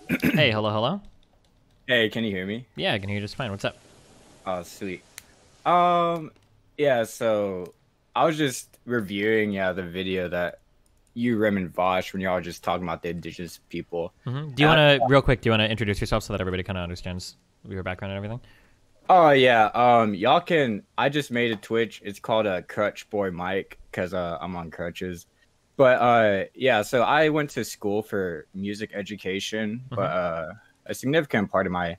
Hey, hello, hello. Hey, can you hear me? Yeah, I can hear you just fine. What's up? Oh, sweet. Um, yeah, so I was just reviewing, the video that you, Rem, and Vosh, when y'all were just talking about the indigenous people. Do you And want to, real quick, do you want to introduce yourself so that everybody kind of understands your background and everything? oh yeah, y'all can. I just made a Twitch. It's called a Crutch Boy Mike because I'm on crutches. But yeah, so I went to school for music education, but hmm a significant part of my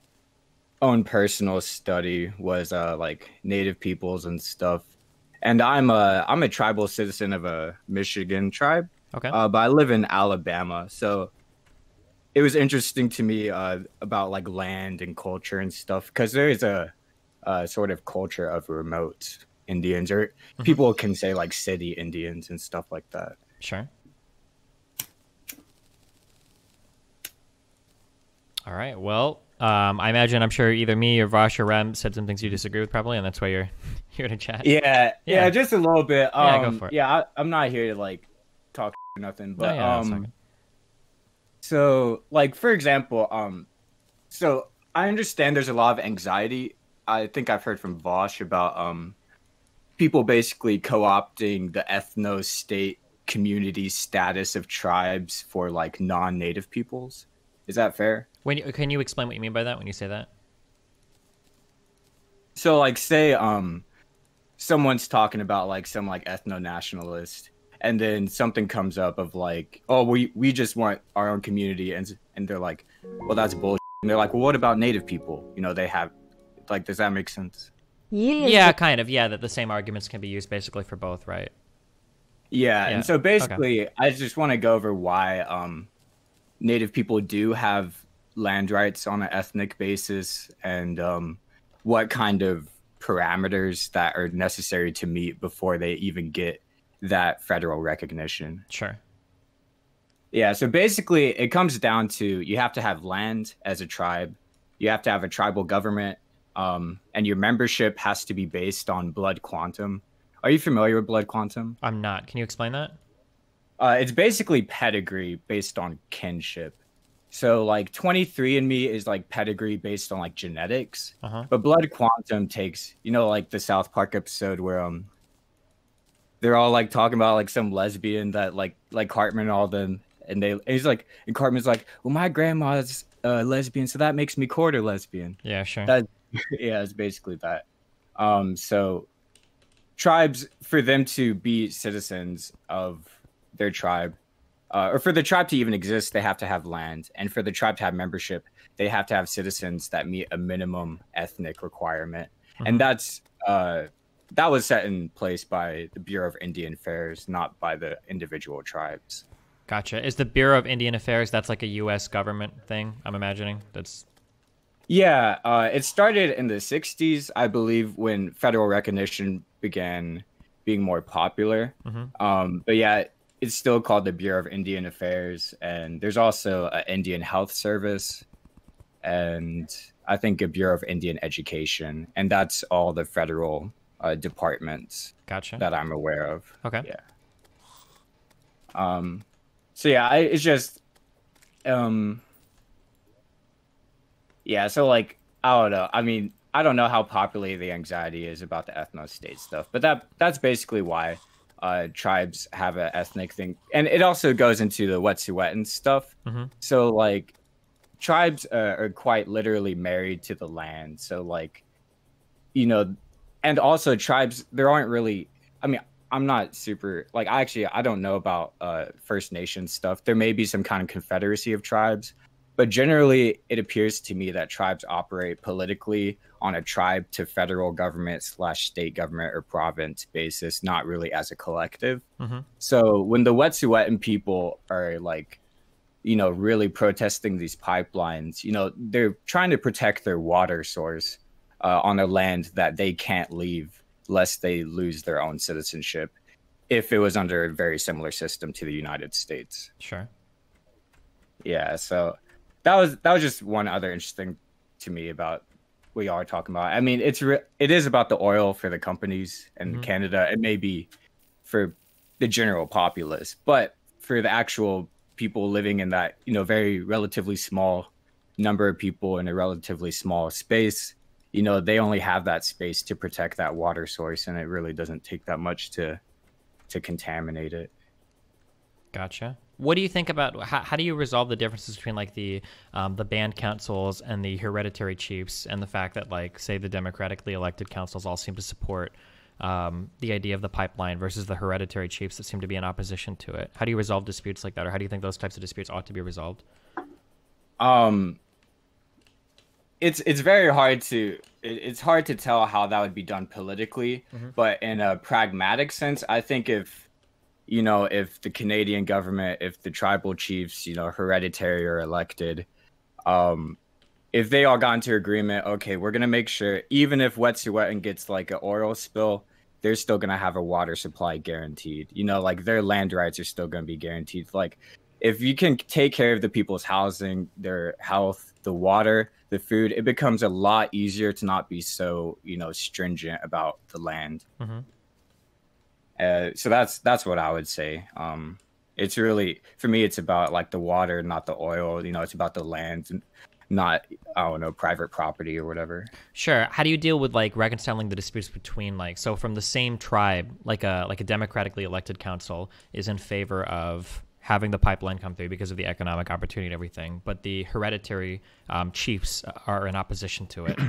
own personal study was like native peoples and stuff. And I'm a tribal citizen of a Michigan tribe, Okay. but I live in Alabama. So it was interesting to me about like land and culture and stuff because there is a sort of culture of remote Indians, or hmm people can say like city Indians and stuff like that. Sure. All right. Well, I imagine I'm sure either me or Vosh or Rem said some things you disagree with probably, and that's why you're here to chat. Yeah, yeah, Yeah. just a little bit. Yeah, go for it. Yeah, I'm not here to like talk or nothing, No, but yeah, that's not good. so like for example, so I understand there's a lot of anxiety. I think I've heard from Vosh about people basically co-opting the ethno-state community status of tribes for like non-native peoples. Is that fair? Can you explain what you mean by that when you say that? So like say someone's talking about like some like ethno-nationalist, and then something comes up of like, oh, we just want our own community, and they're like, well, that's bullshit. And they're like, well, what about native people? They have, like, does that make sense? Yeah, kind of. Yeah, that the same arguments can be used basically for both, right? Yeah, and Yeah. so Okay. basically I just want to go over why native people do have land rights on an ethnic basis, and what kind of parameters that are necessary to meet before they even get that federal recognition. Sure. Yeah, so basically it comes down to you have to have land as a tribe, you have to have a tribal government, and your membership has to be based on blood quantum. Are you familiar with blood quantum? I'm not. Can you explain that? It's basically pedigree based on kinship. So like 23andMe is like pedigree based on like genetics, Uh huh. but blood quantum takes, like the South Park episode where they're all like talking about like some lesbian that like Cartman and all them, and he's like, and Cartman's like, well, my grandma's lesbian, so that makes me quarter lesbian. Yeah, sure. That yeah, it's basically that. So tribes, for them to be citizens of their tribe, or for the tribe to even exist, they have to have land, and for the tribe to have membership, they have to have citizens that meet a minimum ethnic requirement, and hmm that was set in place by the Bureau of Indian Affairs, not by the individual tribes. Gotcha. Is the Bureau of Indian Affairs, that's like a U.S. government thing, I'm imagining? That's. Yeah, it started in the 60s, I believe, when federal recognition began being more popular. hmm But yeah, it's still called the Bureau of Indian Affairs, and there's also an Indian Health Service, and I think a Bureau of Indian Education, and that's all the federal departments Gotcha. that I'm aware of. Okay. Yeah. Um, so yeah, it's just um, yeah. So like, I don't know. I mean, I don't know how popular the anxiety is about the ethno state stuff, but that's basically why tribes have an ethnic thing, and it also goes into the Wet'suwet'en stuff. hmm So like, tribes are quite literally married to the land. So like, you know, and also tribes, there aren't really. I mean, I'm not super like, I don't know about First Nation stuff. There may be some kind of confederacy of tribes, but generally it appears to me that tribes operate politically on a tribe to federal government slash state government or province basis, not really as a collective. hmm So when the Wet'suwet'en people are like, really protesting these pipelines, they're trying to protect their water source on a land that they can't leave lest they lose their own citizenship if it was under a very similar system to the United States. Sure. Yeah, so that was just one other interesting to me about what y'all are talking about. I mean, it is about the oil for the companies in hmm Canada. It may be for the general populace, but for the actual people living in that, very relatively small number of people in a relatively small space, you know, they only have that space to protect that water source, and it really doesn't take that much to contaminate it. Gotcha. What do you think about how do you resolve the differences between like the band councils and the hereditary chiefs, and the fact that like say the democratically elected councils all seem to support the idea of the pipeline versus the hereditary chiefs that seem to be in opposition to it? How do you resolve disputes like that, or how do you think those types of disputes ought to be resolved? Um, it's very hard to it's hard to tell how that would be done politically, but in a pragmatic sense, I think if you know if the Canadian government, if the tribal chiefs, you know, hereditary or elected, um, if they all got into agreement, okay, we're gonna make sure even if Wet'suwet'en gets like an oil spill, they're still gonna have a water supply guaranteed. You know, like their land rights are still gonna be guaranteed. Like if you can take care of the people's housing, their health, the water, the food, it becomes a lot easier to not be so, you know, stringent about the land. Hmm. So that's what I would say. It's really for me, it's about like the water, not the oil. You know, it's about the land, not I don't know, private property or whatever. Sure. How do you deal with like reconciling the disputes between like so from the same tribe, like a democratically elected council is in favor of having the pipeline come through because of the economic opportunity and everything, but the hereditary chiefs are in opposition to it.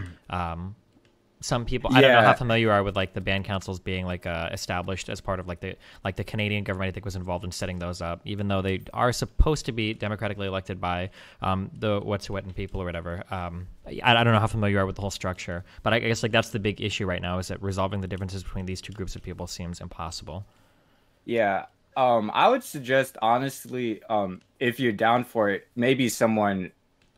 Some people, I don't know how Yeah, familiar you are with like the band councils being like established as part of like the Canadian government. I think was involved in setting those up, even though they are supposed to be democratically elected by the Wet'suwet'en people or whatever. I don't know how familiar you are with the whole structure, but I guess like that's the big issue right now is that resolving the differences between these two groups of people seems impossible. yeah. I would suggest honestly, if you're down for it, maybe someone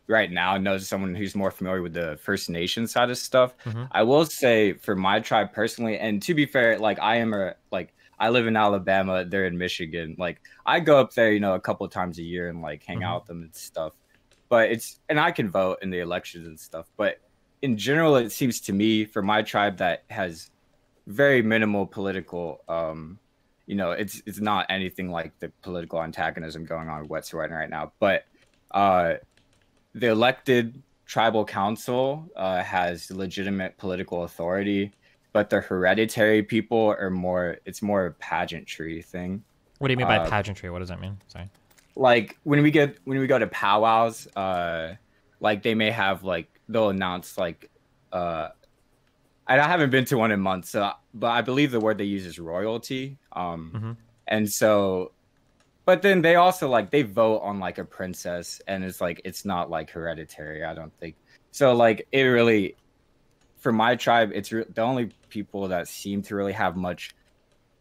right now knows someone who's more familiar with the First Nation side of stuff. Hmm. I will say for my tribe personally, and to be fair, like I live in Alabama, they're in Michigan. Like I go up there, you know, a couple of times a year and like hang Hmm. out with them and stuff. But and I can vote in the elections and stuff. But in general, it seems to me for my tribe that has very minimal political you know, it's not anything like the political antagonism going on with Wet'suwet'en right now. But uh the elected tribal council has legitimate political authority, but the hereditary people are more, it's more a pageantry thing. What do you mean by Uh, pageantry? What does that mean? Sorry. like when we go to powwows, like they may have like they'll announce like uh and I haven't been to one in months, so but I believe the word they use is royalty. Hmm. And so but then they also like they vote on like a princess, and it's like it's not like hereditary, I don't think. So like it really for my tribe, the only people that seem to really have much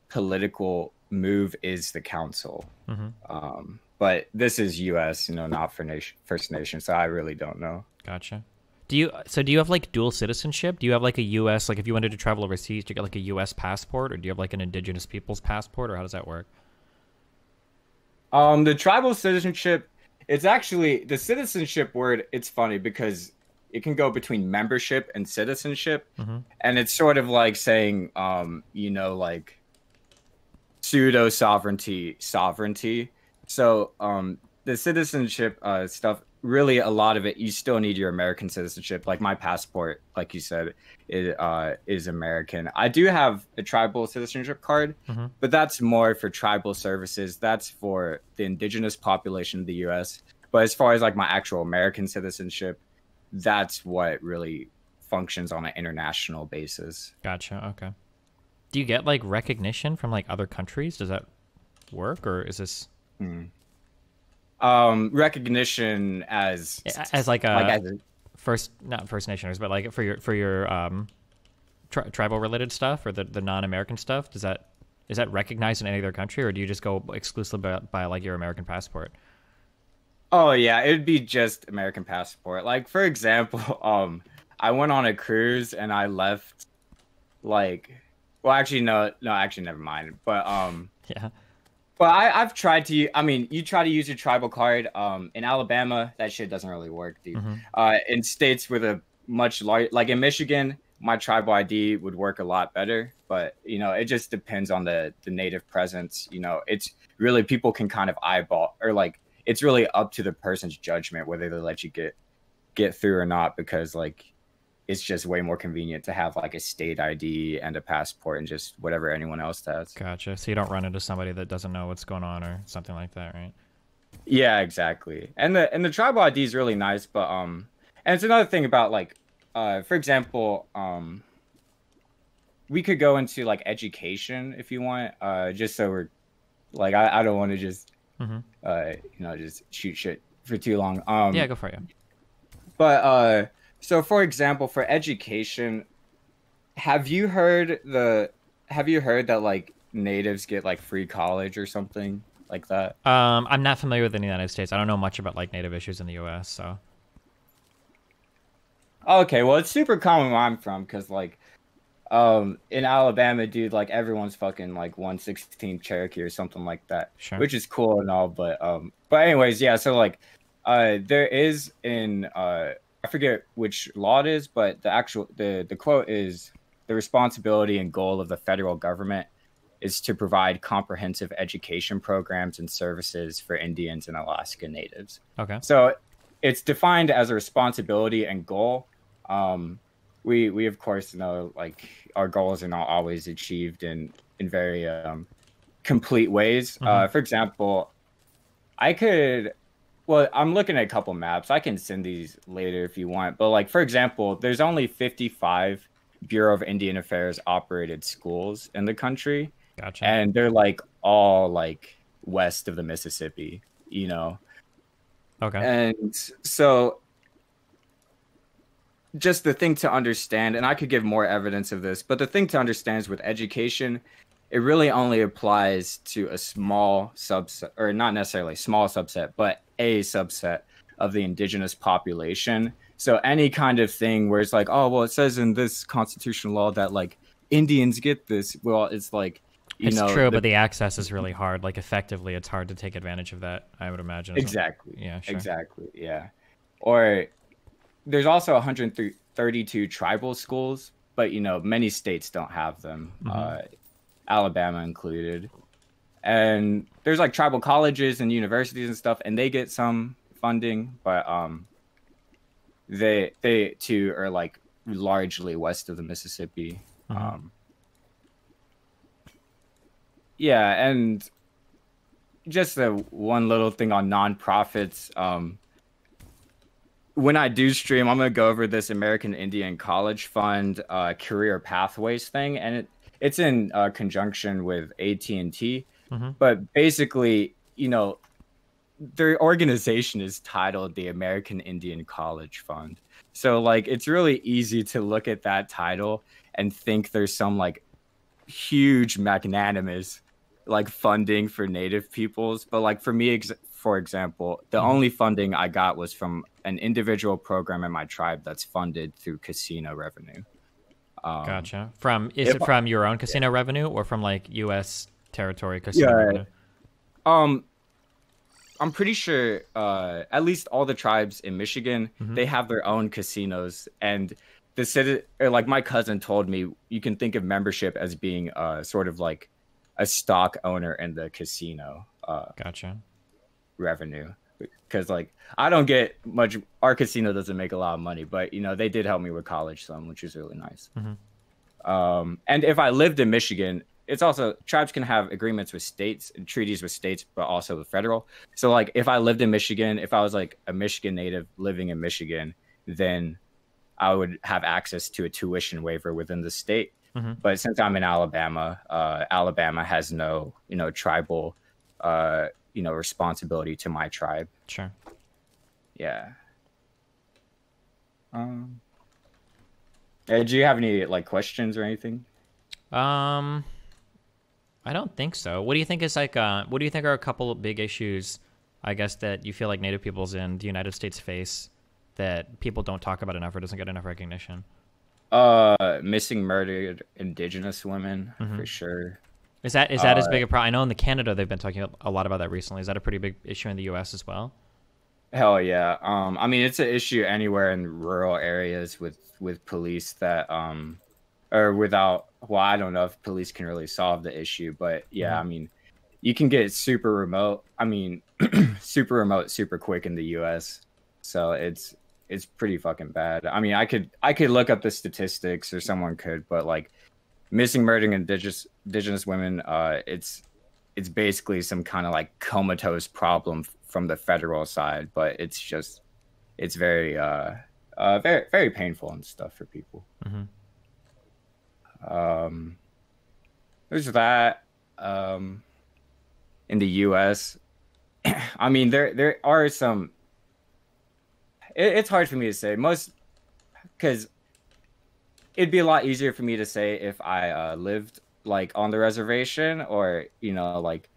political move is the council. Hmm. But this is U.S., you know, not for First Nation, so I really don't know. Gotcha. Do you have like dual citizenship? Do you have like a U.S. like if you wanted to travel overseas, do you get like a U.S. passport, or do you have like an Indigenous people's passport, or how does that work? The tribal citizenship, it's actually the citizenship word. It's funny because it can go between membership and citizenship, Hmm. and it's sort of like saying, you know, like pseudo sovereignty. So, the citizenship stuff, really, a lot of it, you still need your American citizenship. Like my passport, like you said, is American. I do have a tribal citizenship card, Hmm. but that's more for tribal services. That's for the indigenous population of the U.S. But as far as like my actual American citizenship, that's what really functions on an international basis. Gotcha. Okay. Do you get like recognition from like other countries? Does that work, or is this Hmm. Recognition as as like like a as a, first not First Nationers, but like for your tribal related stuff or the non-American stuff? Does that is that recognized in any other country, or do you just go exclusively by like your American passport? oh yeah, it'd be just American passport. Like for example, I went on a cruise and I left like well actually no actually never mind. Yeah. But I've tried to I mean you try to use your tribal card in Alabama that shit doesn't really work, dude. Hmm. In states with a much large like in Michigan, my tribal ID would work a lot better, but you know, it just depends on the native presence. You know, it's really people can kind of eyeball or like it's really up to the person's judgment whether they let you get get through or not because like it's just way more convenient to have like a state ID and a passport and just whatever anyone else has. Gotcha. So you don't run into somebody that doesn't know what's going on or something like that, right? Yeah, exactly. And the tribal ID is really nice, but and it's another thing about like for example, we could go into like education if you want, just so we're like I don't want to just just shoot shit for too long. Yeah, go for it. But so for example, for education, have you heard that like natives get like free college or something like that? I'm not familiar with the United States. I don't know much about like native issues in the U.S. So. Okay, well it's super common where I'm from because like in Alabama, dude, like everyone's fucking like 116 Cherokee or something like that, Sure. which is cool and all, but anyways, yeah, so like there is in I forget which law it is, but the quote is the responsibility and goal of the federal government is to provide comprehensive education programs and services for Indians and Alaska Natives. Okay. So it's defined as a responsibility and goal. We of course know like our goals are not always achieved in very complete ways. For example, I'm looking at a couple maps. I can send these later if you want. But like for example, there's only 55 Bureau of Indian Affairs operated schools in the country. Gotcha. And they're like all like west of the Mississippi, you know. Okay. And so just the thing to understand, and I could give more evidence of this, but the thing to understand is with education, it really only applies to a small subset, or not necessarily a small subset, but a subset of the indigenous population. So any kind of thing where it's like, oh, well, it says in this constitutional law that like Indians get this. Well, it's like, it's true, but the access is really hard. Like effectively, it's hard to take advantage of that, I would imagine. Exactly. Yeah, sure. Exactly. Yeah. Or there's also 132 tribal schools, but you know, many states don't have them, Alabama included. And there's like tribal colleges and universities and stuff, and they get some funding, but they too are like largely west of the Mississippi. Yeah, and just the one little thing on nonprofits. When I do stream, I'm gonna go over this American Indian College Fund career pathways thing, and it's in conjunction with AT&T. But basically, you know, their organization is titled the American Indian College Fund. So like, it's really easy to look at that title and think there's some like huge magnanimous like funding for Native peoples. But like for me, for example, the only funding I got was from an individual program in my tribe that's funded through casino revenue. Gotcha. Is it from your own casino revenue or from like U.S. territory casino revenue? I'm pretty sure at least all the tribes in Michigan, they have their own casinos, and the city, or like my cousin told me, you can think of membership as being sort of like a stock owner in the casino. Gotcha. Revenue, because like I don't get much. Our casino doesn't make a lot of money, but you know they did help me with college some, which is really nice. And if I lived in Michigan, it's also tribes can have agreements with states and treaties with states, but also with federal. So like if I lived in Michigan, if I was like a Michigan native living in Michigan, then I would have access to a tuition waiver within the state. But since I'm in Alabama, Alabama has no, you know, tribal, you know, responsibility to my tribe. Sure. Yeah. Do you have any like questions or anything? I don't think so. What do you think is like? What do you think are a couple of big issues, I guess, that you feel like Native peoples in the United States face that people don't talk about enough or doesn't get enough recognition? Missing murdered Indigenous women for sure. Is that as big a problem? I know in Canada they've been talking a lot about that recently. Is that a pretty big issue in the U.S. as well? Hell yeah. I mean it's an issue anywhere in rural areas with police that or without. Well, I don't know if police can really solve the issue, but yeah, I mean, you can get super remote. I mean, super remote, super quick in the U.S. So it's it's pretty fucking bad. I mean, I could look up the statistics, or someone could, but like missing, murdering indigenous women, it's basically some kind of like comatose problem from the federal side, but it's very very very painful and stuff for people. Hmm. Um, there's that. In the U.S., I mean, there are some. It's hard for me to say most because it'd be a lot easier for me to say if I lived like on the reservation, or like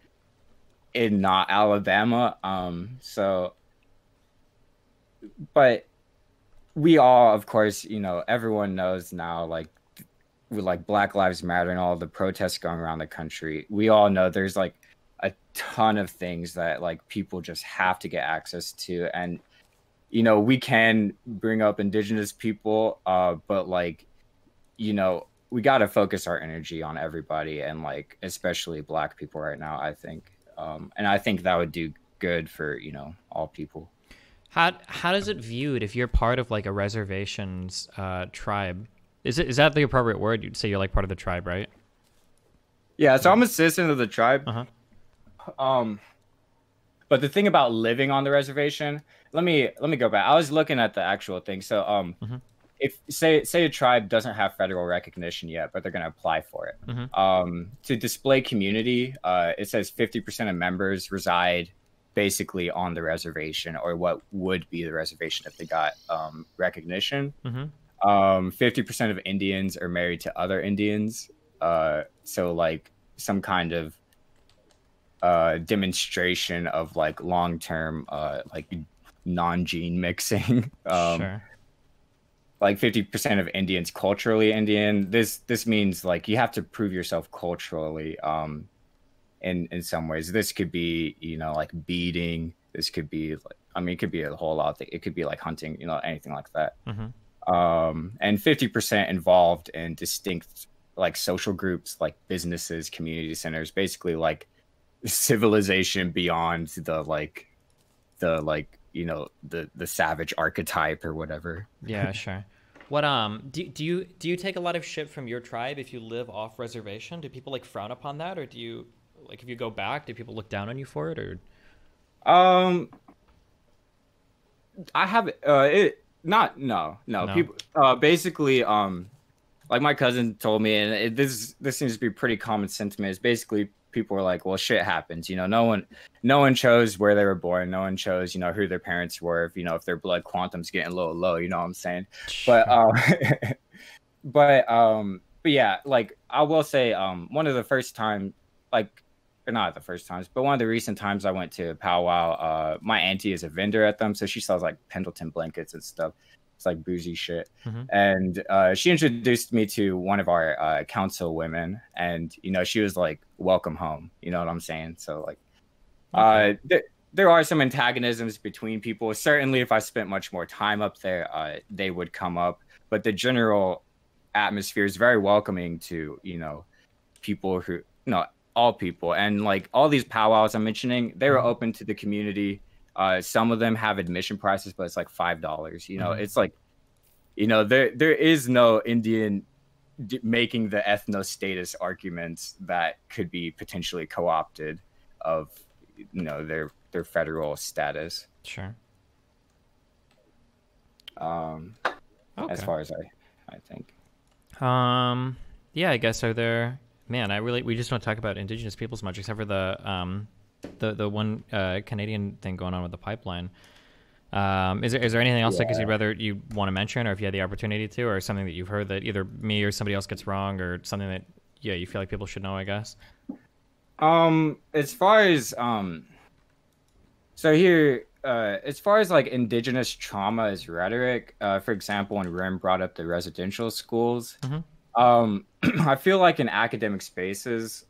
in not Alabama. So, but we all, of course, everyone knows now, like with like Black Lives Matter and all the protests going around the country, we all know there's like a ton of things that like people just have to get access to. And we can bring up indigenous people, but like we got to focus our energy on everybody, and like especially Black people right now, I think. And I think that would do good for all people. How does it viewed if you're part of like a reservation's tribe? Is that the appropriate word? You'd say you're like part of the tribe, right? Yeah, so I'm a citizen of the tribe. Uh-huh. But the thing about living on the reservation, let me go back. I was looking at the actual thing. So Mhm. if say a tribe doesn't have federal recognition yet, but they're going to apply for it. To display community, it says 50% of members reside basically on the reservation, or what would be the reservation if they got recognition. 50% of Indians are married to other Indians. So like some kind of demonstration of like long-term like non-gene mixing. Sure. Like 50% of Indians culturally Indian. This means like you have to prove yourself culturally in some ways. This could be like beading. This could be like, I mean, it could be a whole lot. It could be like hunting, anything like that. And 50% involved in distinct like social groups, like businesses, community centers, basically like civilization beyond the the savage archetype or whatever. Yeah, sure. What do you take a lot of shit from your tribe if you live off reservation? Do people like frown upon that, or do you like if you go back, do people look down on you for it, or? um I have it not no no No. people basically like my cousin told me, and this seems to be pretty common sentiment, is basically people were like, well, shit happens, no one chose where they were born, no one chose who their parents were, if their blood quantum's getting a little low, what I'm saying. But but yeah, like I will say, one of the first time, like, or not the first times, but one of the recent times I went to powwow, my auntie is a vendor at them, so she sells like Pendleton blankets and stuff. It's like boozy shit. And she introduced me to one of our council women, and she was like, welcome home, you know what I'm saying? So like there are some antagonisms between people. Certainly if I spent much more time up there, they would come up, but the general atmosphere is very welcoming to people who all people. And like all these powwows I'm mentioning, they were open to the community. Some of them have admission prices, but it's like $5. It's like, there is no Indian making the ethno status arguments that could be potentially co-opted of, their federal status. Sure. As far as I think. Yeah, I guess are there. Man, we just don't talk about indigenous peoples much, except for the one Canadian thing going on with the pipeline. Is there anything else like you want to mention, or if you had the opportunity to, or something that you've heard that either me or somebody else gets wrong, or something that you feel like people should know, I guess? As far as so here, as far as like indigenous trauma as rhetoric, for example, when Rim brought up the residential schools, I feel like in academic spaces,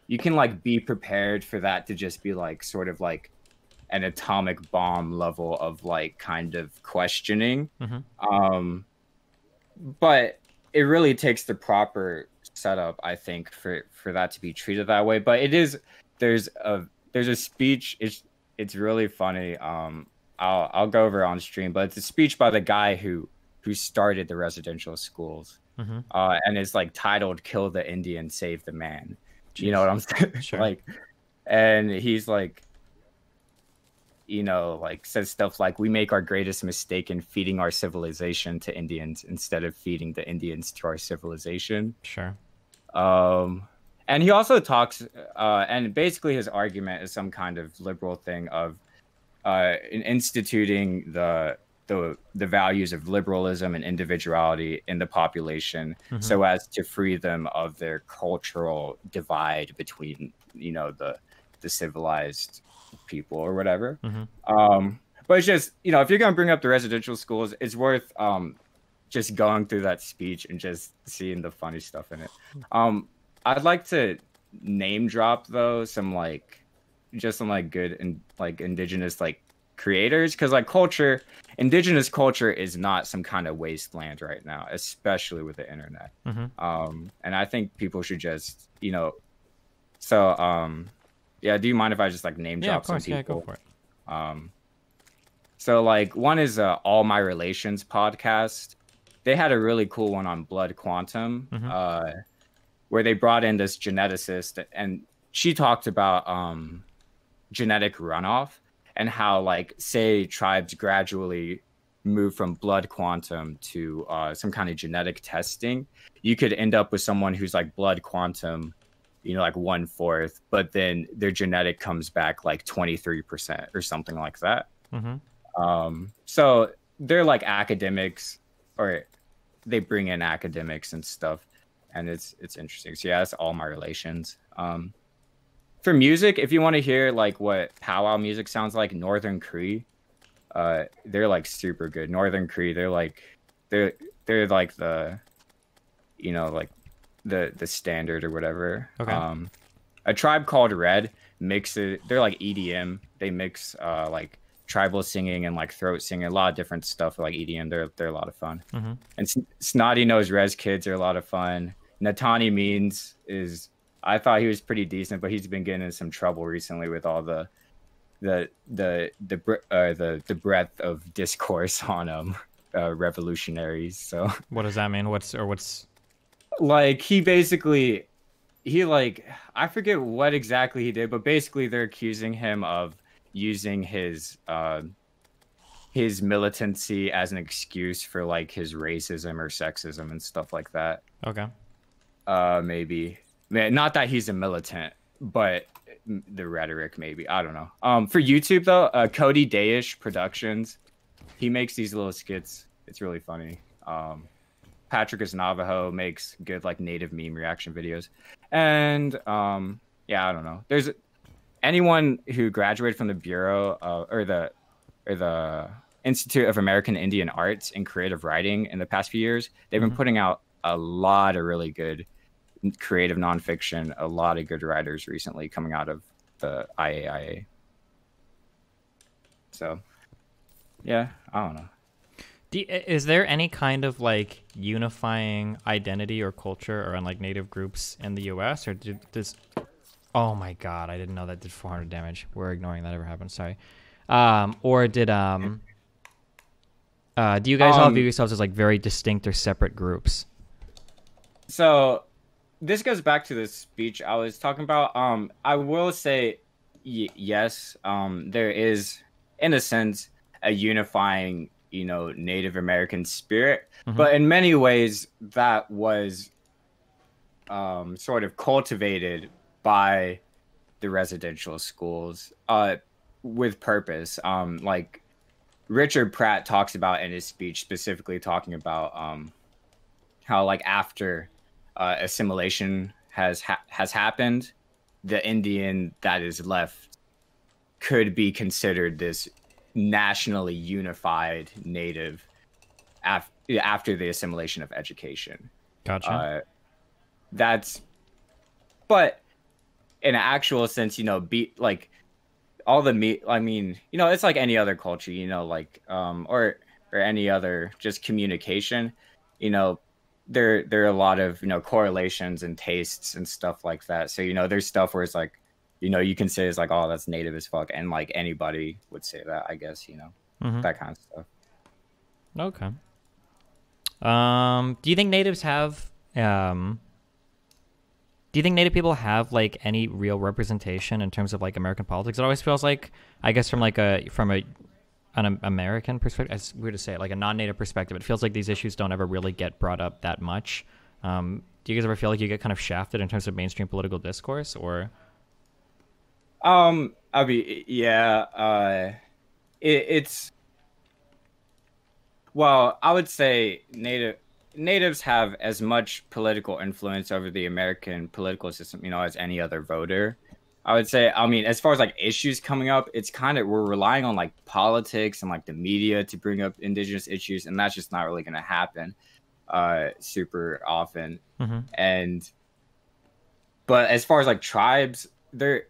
you can like be prepared for that to just be like sort of like an atomic bomb level of like kind of questioning. But it really takes the proper setup, I think, for that to be treated that way. But there's a speech. It's really funny. I'll go over it on stream, but it's a speech by the guy who started the residential schools, Mm-hmm. and it's like titled "Kill the Indian, Save the Man." You know Jeez. what I'm saying? Sure. Like, and he's like, like says stuff like, "We make our greatest mistake in feeding our civilization to Indians instead of feeding the Indians to our civilization." Sure. And he also talks, and basically his argument is some kind of liberal thing of in instituting the values of liberalism and individuality in the population, Mm-hmm. so as to free them of their cultural divide between the civilized people or whatever. Mm-hmm. But it's just, if you're going to bring up the residential schools, it's worth just going through that speech and just seeing the funny stuff in it. I'd like to name drop though some good and like indigenous like creators, because like indigenous culture is not some kind of wasteland right now, especially with the internet. Mm-hmm. And I think people should just yeah, do you mind if I just like name Yeah, drop of course. some people? Yeah, go for it. So like one is All My Relations podcast. They had a really cool one on Blood Quantum, Mm-hmm. where they brought in this geneticist, and she talked about genetic runoff and how, like, say tribes gradually move from blood quantum to some kind of genetic testing, you could end up with someone who's like blood quantum, like 1/4, but then their genetic comes back like 23% or something like that. Mm-hmm. So they're like academics, or they bring in academics and stuff, and it's interesting. So yeah, that's All My Relations. For music, if you want to hear like what powwow music sounds like, Northern Cree, they're like super good. Northern Cree, they're like the like the standard or whatever. Okay. A Tribe Called Red mixes. They're like EDM. They mix like tribal singing and like throat singing, a lot of different stuff like EDM. They're a lot of fun. Mm-hmm. And Snotty Nose Res Kids are a lot of fun. Natani Means I thought he was pretty decent, but he's been getting in some trouble recently with all the breadth of discourse on revolutionaries. So What does that mean? What's? like he like, I forget what exactly he did, but basically they're accusing him of using his militancy as an excuse for like his racism or sexism and stuff like that. Okay. Maybe. Not that he's a militant, but the rhetoric, maybe. I don't know. For YouTube though, Cody Dayish Productions, he makes these little skits. It's really funny. Patrick is Navajo, makes good like native meme reaction videos, and yeah, I don't know. There's anyone who graduated from the Bureau or the Institute of American Indian Arts in creative writing in the past few years. They've been putting out a lot of really good creative nonfiction, a lot of good writers recently coming out of the IAIA. So yeah, I don't know. Is there any kind of like unifying identity or culture around like native groups in the U.S. or did this? Oh my God, I didn't know that did 400 damage. We're ignoring that ever happened. Sorry. Or did do you guys all view yourselves as like very distinct or separate groups? So this goes back to the speech I was talking about. I will say yes. There is, in a sense, a unifying, Native American spirit, but in many ways that was sort of cultivated by the residential schools with purpose. Like Richard Pratt talks about in his speech, specifically talking about how like after assimilation has happened, the Indian that is left could be considered this nationally unified native after the assimilation of education. Gotcha. But in an actual sense, be like all the meat. I mean, it's like any other culture, like or any other just communication. There are a lot of correlations and tastes and stuff like that. So there's stuff where it's like you can say it's like, oh, that's native as fuck, and like anybody would say that, I guess. that kind of stuff. Okay. Do you think natives have do you think native people have like any real representation in terms of like American politics? It always feels like, I guess from an American perspective, it's weird to say it, like a non-native perspective, it feels like these issues don't ever really get brought up that much. Do you guys ever feel like you get kind of shafted in terms of mainstream political discourse, or? I mean, yeah, it's well, I would say natives have as much political influence over the American political system, as any other voter. I would say, I mean, as far as like issues coming up, it's kind of, we're relying on like politics and like the media to bring up indigenous issues, and that's just not really going to happen super often. And but as far as like tribes, their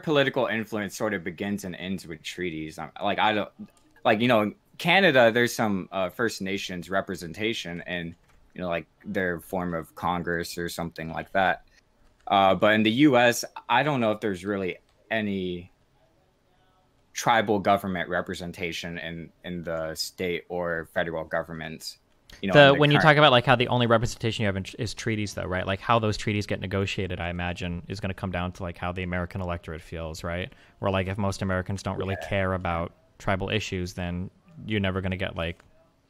political influence sort of begins and ends with treaties. Like I don't like Canada. There's some First Nations representation and like their form of Congress or something like that. But in the U.S., I don't know if there's really any tribal government representation in the state or federal governments. When you talk about like how the only representation you have is treaties, though, right? Like how those treaties get negotiated, I imagine, is going to come down to like how the American electorate feels, right? Where like if most Americans don't really care about tribal issues, then you're never going to get like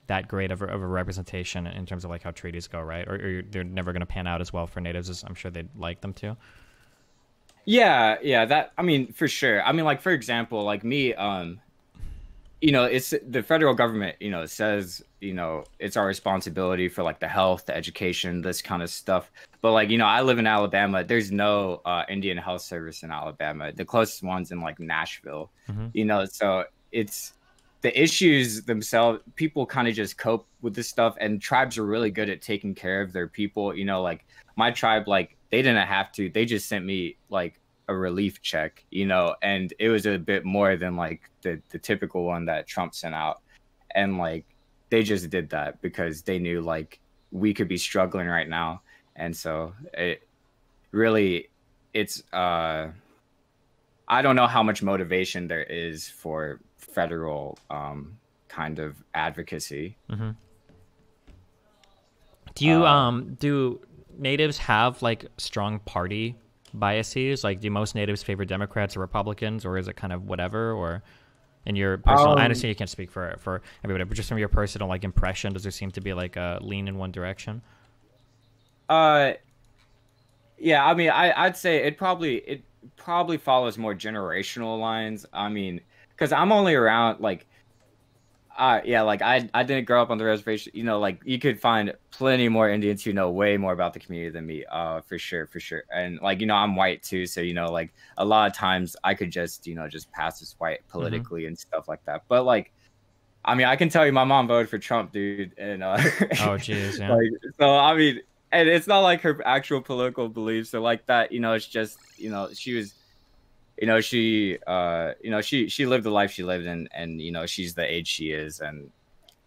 that great of a representation in terms of like how treaties go, right? Or they're never going to pan out as well for natives as I'm sure they'd like them to. Yeah, that, I mean, for sure. I mean, like, for example, like me, it's the federal government, says, it's our responsibility for like the health, the education, this kind of stuff. But like, I live in Alabama. There's no Indian health service in Alabama. The closest one's in like Nashville, so it's the issues themselves. People kind of just cope with this stuff, and tribes are really good at taking care of their people. Like my tribe, like they didn't have to, they just sent me like a relief check, and it was a bit more than like the typical one that Trump sent out. And like, they just did that because they knew like we could be struggling right now. And so it's, I don't know how much motivation there is for federal, kind of advocacy. Do natives have like strong party biases? Like, do most natives favor Democrats or Republicans, or is it kind of whatever? Or in your personal, I understand you can't speak for everybody, but just from your personal like impression, does there seem to be like a lean in one direction? Yeah, I mean, I'd say it probably follows more generational lines. I mean, because I'm only around like yeah, like I didn't grow up on the reservation. Like you could find plenty more Indians who know way more about the community than me. For sure. And like I'm white too, so like a lot of times I could just just pass as white politically and stuff like that. But like, I mean, I can tell you, my mom voted for Trump, dude, and oh jeez, yeah. like, so I mean, and it's not like her actual political beliefs or like that. It's just she was. She lived the life she lived and she's the age she is, and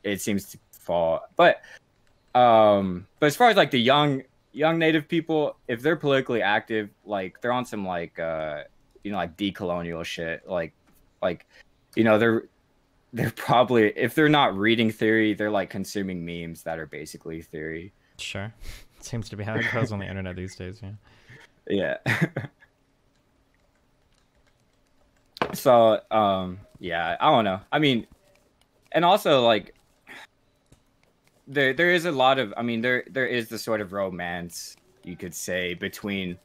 it seems to fall. But as far as like the young native people, if they're politically active, like they're on some like like decolonial shit, like they're probably, if they're not reading theory, they're like consuming memes that are basically theory. Sure. Seems to be how it goes on the internet these days, yeah. Yeah. So, yeah, I don't know. I mean, and also like there is a lot of, I mean, there is the sort of romance, you could say, between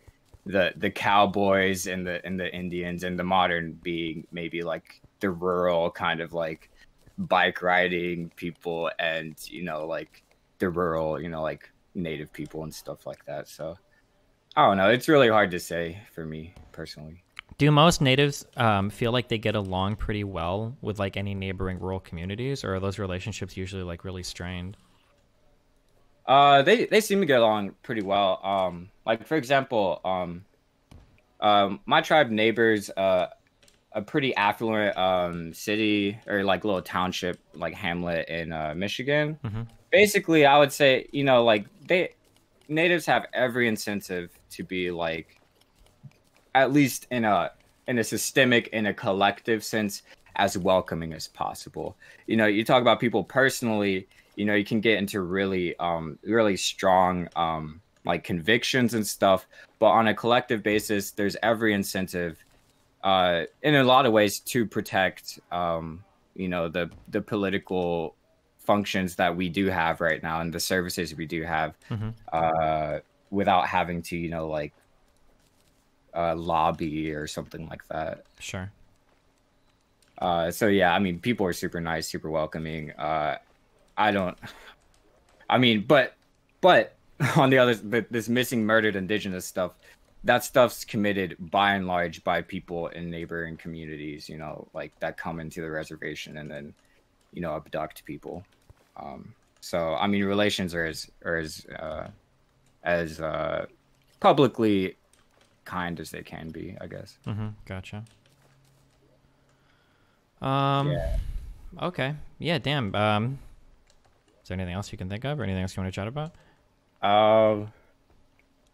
the cowboys and the Indians, and the modern being maybe like the rural kind of like bike riding people, and like the rural, like native people and stuff like that. So I don't know. It's really hard to say for me personally. Do most natives feel like they get along pretty well with like any neighboring rural communities, or are those relationships usually like really strained? They seem to get along pretty well. Like for example, my tribe neighbors a pretty affluent city or like little township, like hamlet in Michigan. Basically, I would say like natives have every incentive to be like, at least in a in a systemic, in a collective sense, as welcoming as possible. You know, you talk about people personally, you know, you can get into really strong like convictions and stuff, but on a collective basis, there's every incentive in a lot of ways to protect you know, the political functions that we do have right now and the services we do have Mm-hmm. uh without having to, you know, like lobby or something like that. Sure. So yeah, I mean, people are super nice, super welcoming. I don't, I mean, but on the other, this missing, murdered indigenous stuff, that stuff's committed by and large by people in neighboring communities, you know, like that come into the reservation and then, you know, abduct people. So I mean, relations are as publicly kind as they can be, I guess. Mm-hmm. Gotcha. Um. Yeah. Okay. Yeah. Damn. Is there anything else you can think of, or anything else you want to chat about? Um.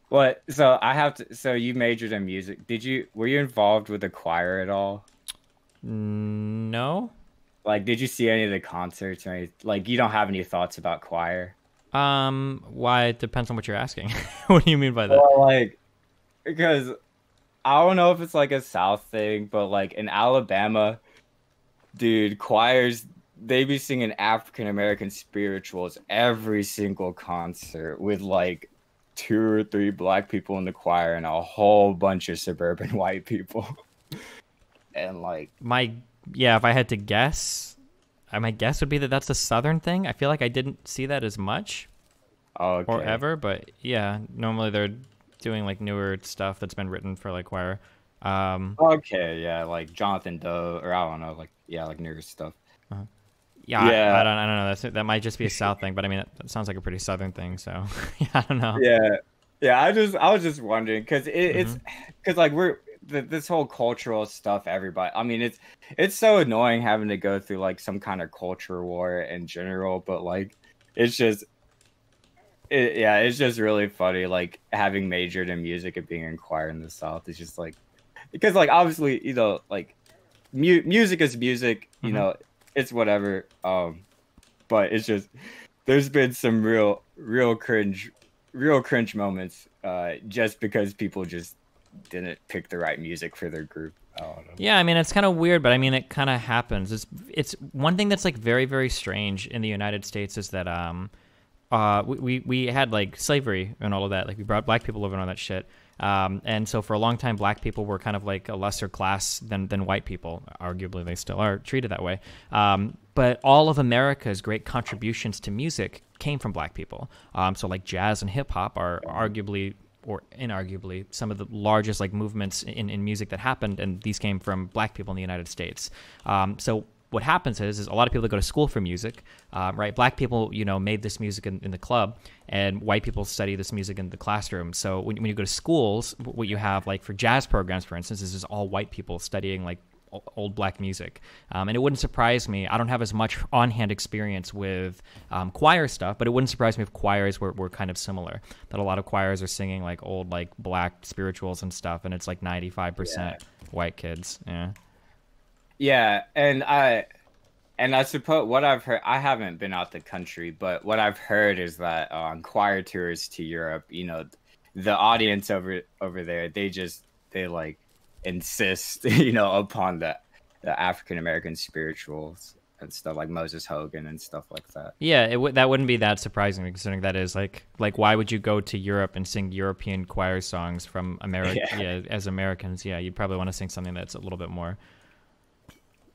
What? So I have to. So you majored in music. Were you involved with the choir at all? No. Like, did you see any of the concerts or any, like, you don't have any thoughts about choir? Why? It depends on what you're asking. What do you mean by that? Well, like, because I don't know if it's like a South thing, but like in Alabama, dude, choirs, they be singing African American spirituals every single concert with like two or three black people in the choir and a whole bunch of suburban white people. And like, My Yeah. If I had to guess, my guess would be that that's a Southern thing. I feel like I didn't see that as much or okay. ever, but yeah, normally they're doing like newer stuff that's been written for like choir. Um. Okay, yeah, like Jonathan Doe, or I don't know, like, yeah, like newer stuff. uh-huh. Yeah, Yeah, I don't know. That might just be a South thing, but I mean, that sounds like a pretty Southern thing. So yeah, I don't know. yeah, yeah. I was just wondering because Hmm. it's because like this whole cultural stuff. Everybody, I mean, it's so annoying having to go through like some kind of culture war in general, but like it's just yeah, it's just really funny. Like having majored in music and being in choir in the South is just like because like obviously, you know, like music is music, you Hmm. know, it's whatever. But it's just there's been some real cringe moments just because people just didn't pick the right music for their group. I don't know. Yeah, I mean, it's kind of weird, but I mean, it kind of happens. It's one thing that's like very, very strange in the United States is that we had like slavery and all of that. Like we brought black people over and all that shit. And so for a long time, black people were kind of like a lesser class than white people. Arguably, they still are treated that way. But all of America's great contributions to music came from black people. So like jazz and hip hop are arguably or inarguably some of the largest like movements in music that happened, and these came from black people in the United States. So what happens is a lot of people that go to school for music, right? Black people, you know, made this music in the club, and white people study this music in the classroom. So when you go to schools, what you have, like for jazz programs, for instance, is all white people studying like old black music. And it wouldn't surprise me. I don't have as much on-hand experience with choir stuff, but it wouldn't surprise me if choirs were kind of similar. That a lot of choirs are singing like old like black spirituals and stuff, and it's like 95% Yeah. white kids. Yeah. Yeah, and I suppose what I've heard, I haven't been out the country, but what I've heard is that on choir tours to Europe, you know, the audience over there, they like insist, you know, upon the African American spirituals and stuff like Moses Hogan and stuff like that. Yeah, that wouldn't be that surprising considering that is like why would you go to Europe and sing European choir songs from America? Yeah, Yeah, as Americans, yeah, you'd probably want to sing something that's a little bit more.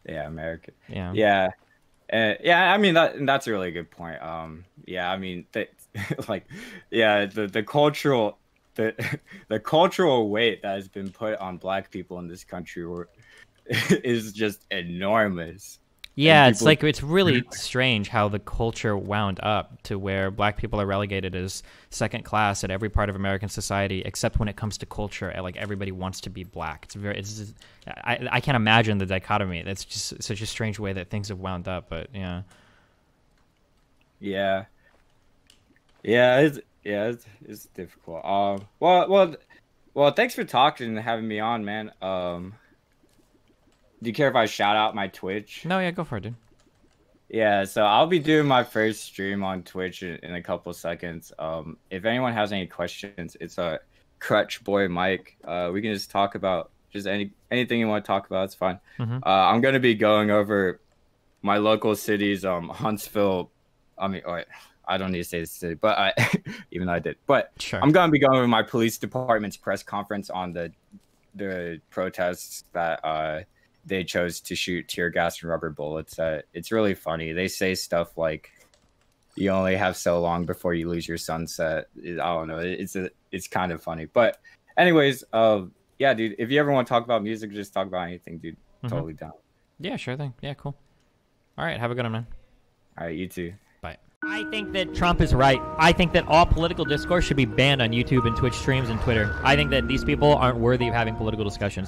yeah, American. Yeah. Yeah, yeah. I mean that's a really good point. Yeah, I mean like, yeah, the cultural the the cultural weight that has been put on Black people in this country is just enormous, and Yeah, it's people. like it's really strange how the culture wound up to where black people are relegated as second class at every part of American society, except when it comes to culture. Like everybody wants to be black. It's just, I can't imagine the dichotomy. That's just such a strange way that things have wound up. But yeah, Yeah, it's difficult. Well, thanks for talking and having me on, man. you care if I shout out my Twitch? No, yeah, go for it, dude. Yeah, so I'll be doing my first stream on Twitch in a couple seconds. If anyone has any questions, it's a Crutch Boy Mike. We can just talk about just anything you want to talk about. It's fine. Mm-hmm. I'm gonna be going over my local cities, Huntsville. I mean, I don't need to say the city, but even though I did, but Sure. I'm gonna be going over my police department's press conference on the protests that they chose to shoot tear gas and rubber bullets at. It's really funny. They say stuff like, "You only have so long before you lose your sunset." I don't know. It's kind of funny. But anyways, yeah, dude. If you ever want to talk about music, just talk about anything, dude. Totally down. Yeah, sure thing. Yeah, cool. All right, have a good one, man. All right, you too. Bye. I think that Trump is right. I think that all political discourse should be banned on YouTube and Twitch streams and Twitter. I think that these people aren't worthy of having political discussions.